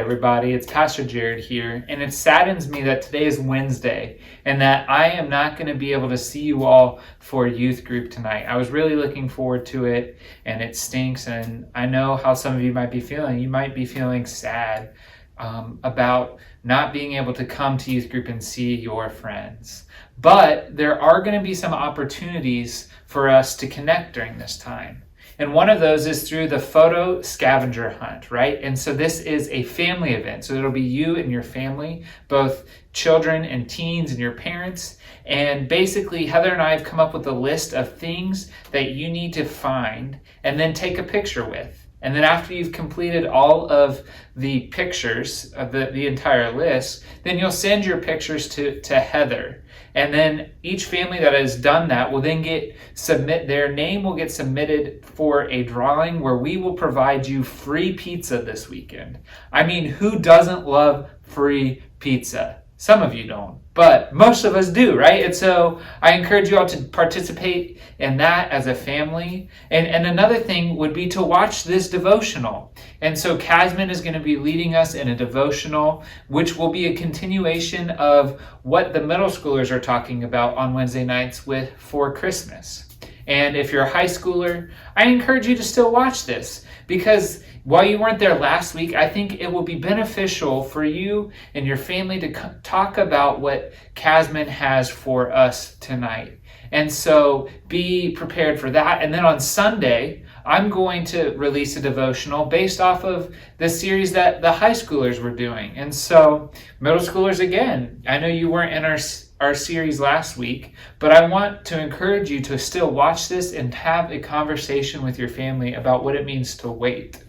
everybody. It's Pastor Jared here, and it saddens me that today is Wednesday and that I am not going to be able to see you all for youth group tonight. I was really looking forward to it, and it stinks, and I know how some of you might be feeling. You might be feeling sad about not being able to come to youth group and see your friends. But there are going to be some opportunities for us to connect during this time. And one of those is through the photo scavenger hunt, right? And so this is a family event. So it'll be you and your family, both children and teens and your parents. And basically, Heather and I have come up with a list of things that you need to find and then take a picture with. And then after you've completed all of the pictures of the entire list, then you'll send your pictures to Heather. And then each family that has done that will then their name will get submitted for a drawing where we will provide you free pizza this weekend. I mean, who doesn't love free pizza? Some of you don't, but most of us do, right? And so I encourage you all to participate in that as a family. And another thing would be to watch this devotional. And so Casman is going to be leading us in a devotional, which will be a continuation of what the middle schoolers are talking about on Wednesday nights for Christmas. And if you're a high schooler, I encourage you to still watch this, because while you weren't there last week, I think it will be beneficial for you and your family to talk about what Casman has for us tonight. And so be prepared for that. And then on Sunday, I'm going to release a devotional based off of the series that the high schoolers were doing. And so middle schoolers, again, I know you weren't in our series last week, but I want to encourage you to still watch this and have a conversation with your family about what it means to wait.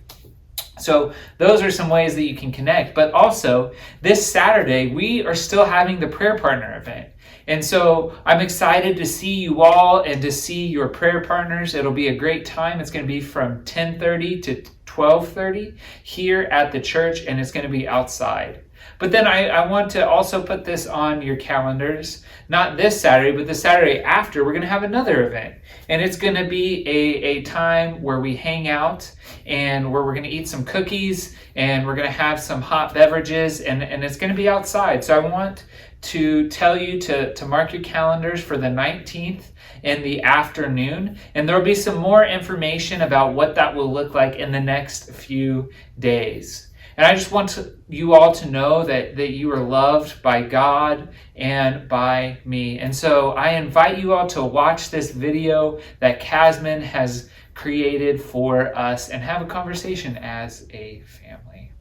So those are some ways that you can connect. But also, this Saturday, we are still having the prayer partner event. And so I'm excited to see you all and to see your prayer partners. It'll be a great time. It's going to be from 10:30 to 12:30 here at the church, and it's going to be outside. But then I want to also put this on your calendars, not this Saturday, but the Saturday after, we're going to have another event. And it's going to be a time where we hang out and where we're going to eat some cookies and we're going to have some hot beverages, and it's going to be outside. So I want to tell you to mark your calendars for the 19th in the afternoon. And there'll be some more information about what that will look like in the next few days. And I just want you all to know that you are loved by God and by me. And so I invite you all to watch this video that Casman has created for us and have a conversation as a family.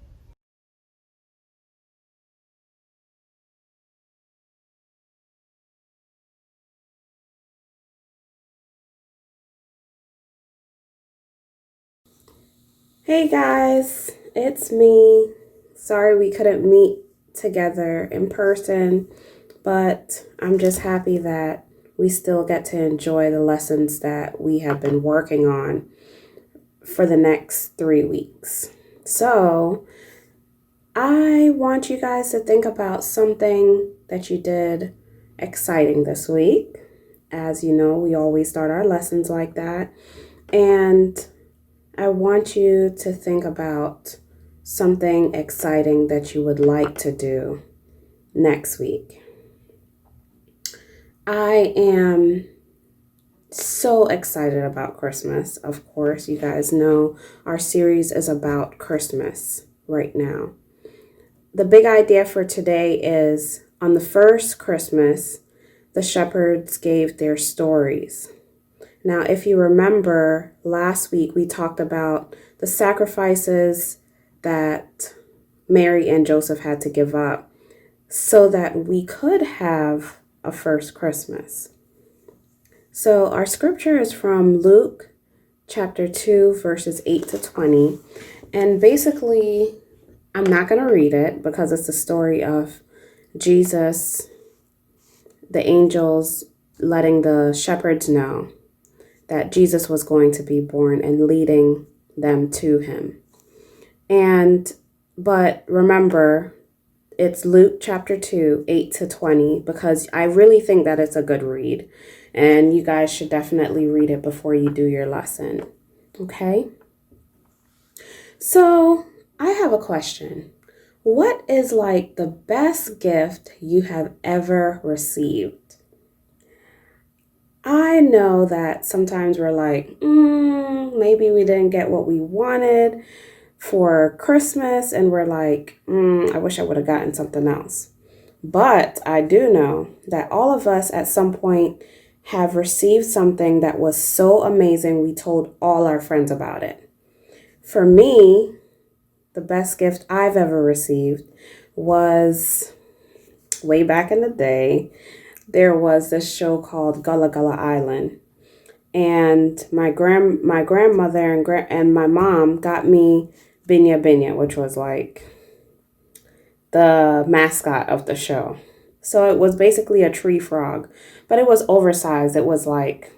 Hey guys, it's me. Sorry we couldn't meet together in person, but I'm just happy that we still get to enjoy the lessons that we have been working on for the next 3 weeks. So I want you guys to think about something that you did exciting this week. As you know, we always start our lessons like that. And I want you to think about something exciting that you would like to do next week. I am so excited about Christmas. Of course, you guys know our series is about Christmas right now. The big idea for today is on the first Christmas, the shepherds gave their stories. Now, if you remember, last week we talked about the sacrifices that Mary and Joseph had to give up so that we could have a first Christmas. So our scripture is from Luke chapter 2, verses 8 to 20. And basically, I'm not going to read it because it's the story of Jesus, the angels letting the shepherds know that Jesus was going to be born and leading them to him. But remember, it's Luke chapter 2, 8 to 20, because I really think that it's a good read. And you guys should definitely read it before you do your lesson. Okay? So I have a question. What is like the best gift you have ever received? I know that sometimes we're like, maybe we didn't get what we wanted for Christmas, and we're like, I wish I would have gotten something else. But I do know that all of us at some point have received something that was so amazing we told all our friends about it. For me, the best gift I've ever received was way back in the day. There was this show called Gullah Gullah Island, and my grandmother and my mom got me Binya Binya, which was like the mascot of the show. So it was basically a tree frog, but it was oversized. It was like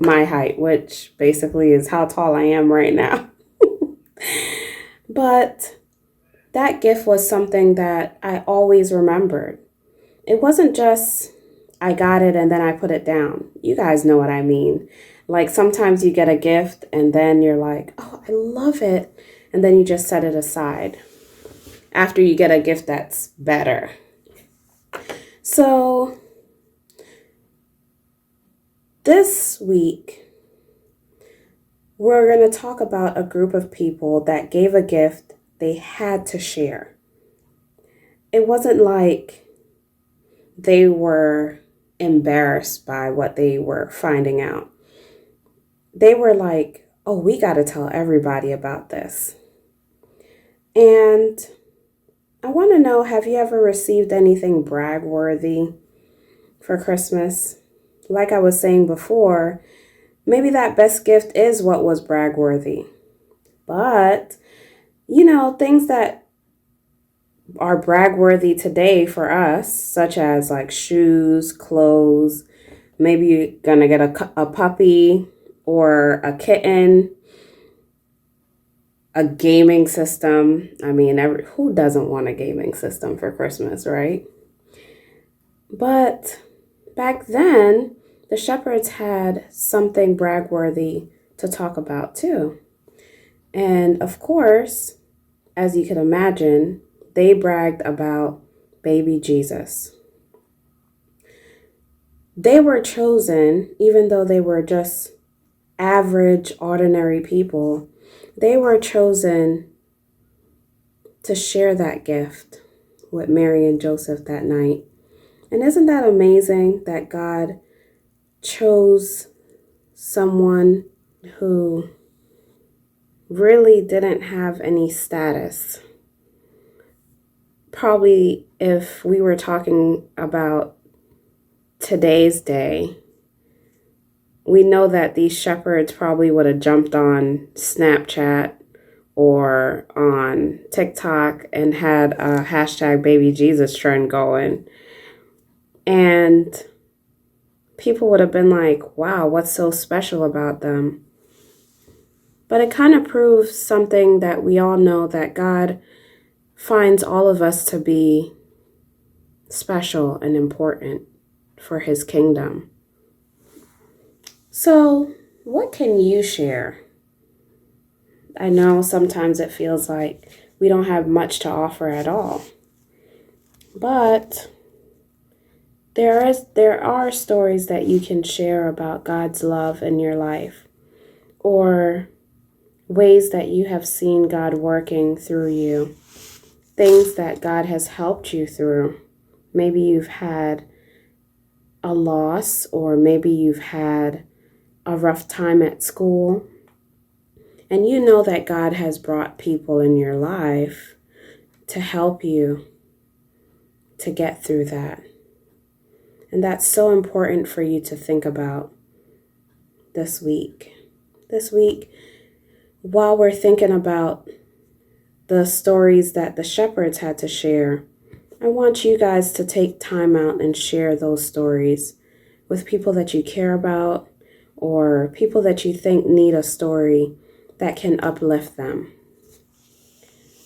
my height, which basically is how tall I am right now. But that gift was something that I always remembered. It wasn't just I got it and then I put it down. You guys know what I mean. Like sometimes you get a gift and then you're like, oh, I love it. And then you just set it aside after you get a gift that's better. So this week, we're going to talk about a group of people that gave a gift they had to share. It wasn't like they were embarrassed by what they were finding out. They were like, oh, we got to tell everybody about this. And I want to know, have you ever received anything brag-worthy for Christmas? Like I was saying before, maybe that best gift is what was brag-worthy. But, things that are brag-worthy today for us, such as like shoes, clothes, maybe you're going to get a puppy or a kitten, a gaming system. I mean, who doesn't want a gaming system for Christmas, right? But back then, the shepherds had something brag-worthy to talk about too. And of course, as you can imagine, they bragged about baby Jesus. They were chosen, even though they were just average, ordinary people, they were chosen to share that gift with Mary and Joseph that night. And isn't that amazing that God chose someone who really didn't have any status? Probably if we were talking about today's day, we know that these shepherds probably would have jumped on Snapchat or on TikTok and had a hashtag baby Jesus trend going. And people would have been like, wow, what's so special about them? But it kind of proves something that we all know, that God finds all of us to be special and important for his kingdom. So, what can you share? I know sometimes it feels like we don't have much to offer at all. But there are stories that you can share about God's love in your life, or ways that you have seen God working through you, things that God has helped you through. Maybe you've had a loss, or maybe you've had a rough time at school, and you know that God has brought people in your life to help you to get through that. And that's so important for you to think about this week. This week, while we're thinking about the stories that the shepherds had to share, I want you guys to take time out and share those stories with people that you care about, or people that you think need a story that can uplift them.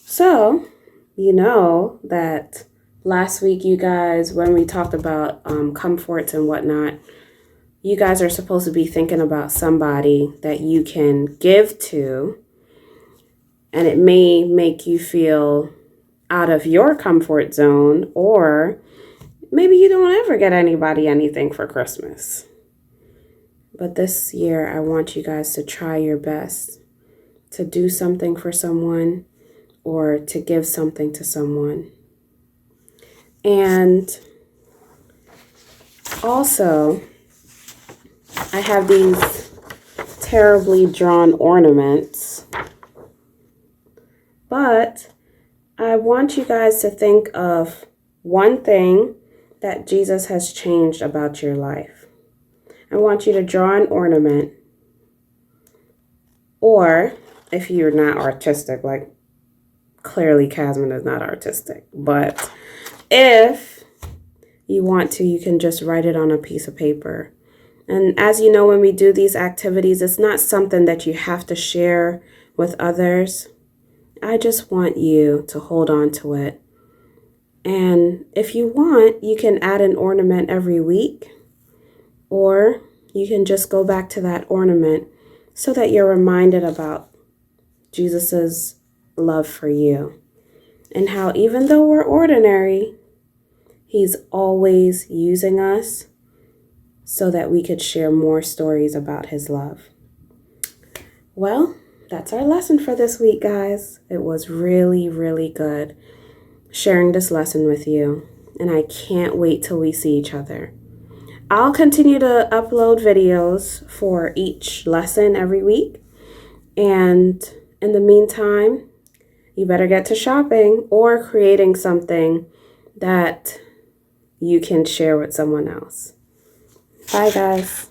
So, you know that last week, you guys, when we talked about comforts and whatnot, you guys are supposed to be thinking about somebody that you can give to, and it may make you feel out of your comfort zone, or maybe you don't ever get anybody anything for Christmas. But this year, I want you guys to try your best to do something for someone or to give something to someone. And also, I have these terribly drawn ornaments, but I want you guys to think of one thing that Jesus has changed about your life. I want you to draw an ornament, or if you're not artistic, like clearly Casman is not artistic, but if you want to, you can just write it on a piece of paper. And as you know, when we do these activities, it's not something that you have to share with others. I just want you to hold on to it. And if you want, you can add an ornament every week, or you can just go back to that ornament so that you're reminded about Jesus's love for you and how even though we're ordinary, He's always using us so that we could share more stories about His love. Well, that's our lesson for this week, guys. It was really, really good sharing this lesson with you, and I can't wait till we see each other. I'll continue to upload videos for each lesson every week, and in the meantime, you better get to shopping or creating something that you can share with someone else. Bye, guys.